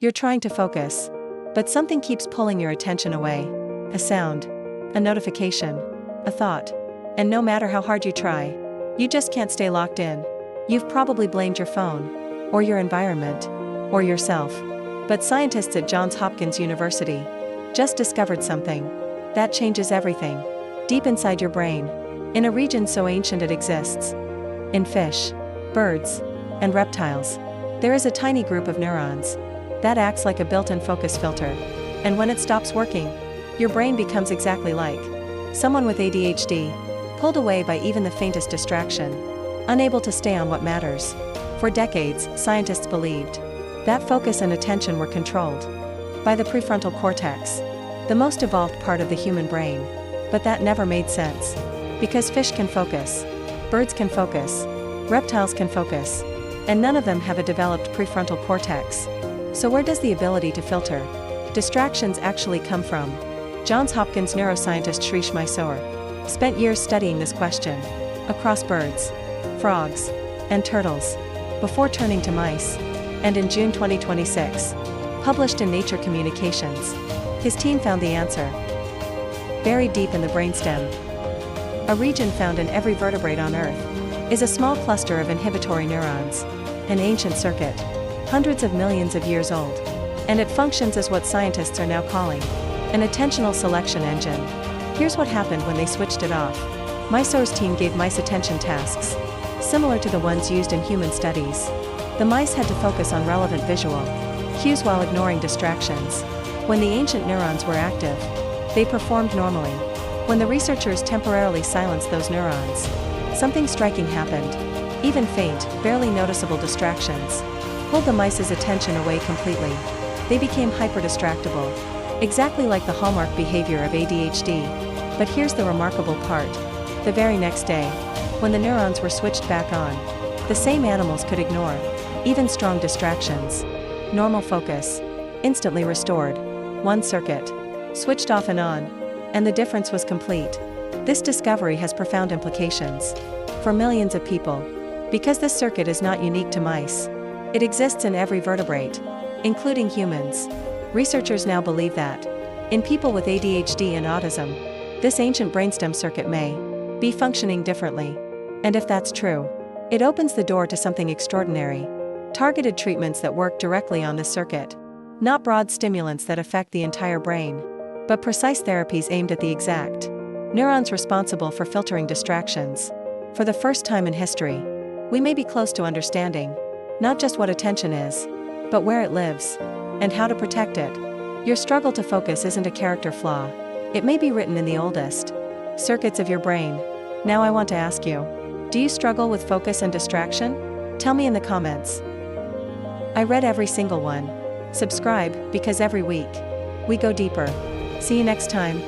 You're trying to focus, but something keeps pulling your attention away. A sound, a notification, a thought. And no matter how hard you try, you just can't stay locked in. You've probably blamed your phone, or your environment, or yourself. But scientists at Johns Hopkins University just discovered something that changes everything. Deep inside your brain, in a region so ancient it exists. In fish, birds, and reptiles, there is a tiny group of neurons that acts like a built-in focus filter. And when it stops working, your brain becomes exactly like someone with ADHD, pulled away by even the faintest distraction, unable to stay on what matters. For decades, scientists believed that focus and attention were controlled by the prefrontal cortex, the most evolved part of the human brain. But that never made sense. Because fish can focus, birds can focus, reptiles can focus, and none of them have a developed prefrontal cortex. So where does the ability to filter distractions actually come from? Johns Hopkins neuroscientist Shrish Mysore spent years studying this question across birds, frogs, and turtles before turning to mice, and in June 2026, published in Nature Communications, his team found the answer buried deep in the brainstem. A region found in every vertebrate on Earth is a small cluster of inhibitory neurons, an ancient circuit, hundreds of millions of years old, and it functions as what scientists are now calling an attentional selection engine. Here's what happened when they switched it off. Mysore's team gave mice attention tasks similar to the ones used in human studies. The mice had to focus on relevant visual cues while ignoring distractions. When the ancient neurons were active, they performed normally. When the researchers temporarily silenced those neurons, something striking happened. Even faint, barely noticeable distractions pulled the mice's attention away completely. They became hyper-distractible, exactly like the hallmark behavior of ADHD. But here's the remarkable part. The very next day, when the neurons were switched back on, the same animals could ignore even strong distractions. Normal focus, instantly restored. One circuit, switched off and on, and the difference was complete. This discovery has profound implications for millions of people, because this circuit is not unique to mice. It exists in every vertebrate, including humans. Researchers now believe that in people with ADHD and autism, this ancient brainstem circuit may be functioning differently. And if that's true, it opens the door to something extraordinary. Targeted treatments that work directly on this circuit. Not broad stimulants that affect the entire brain, but precise therapies aimed at the exact neurons responsible for filtering distractions. For the first time in history, we may be close to understanding not just what attention is, but where it lives, and how to protect it. Your struggle to focus isn't a character flaw. It may be written in the oldest circuits of your brain. Now I want to ask you, do you struggle with focus and distraction? Tell me in the comments. I read every single one. Subscribe, because every week, we go deeper. See you next time.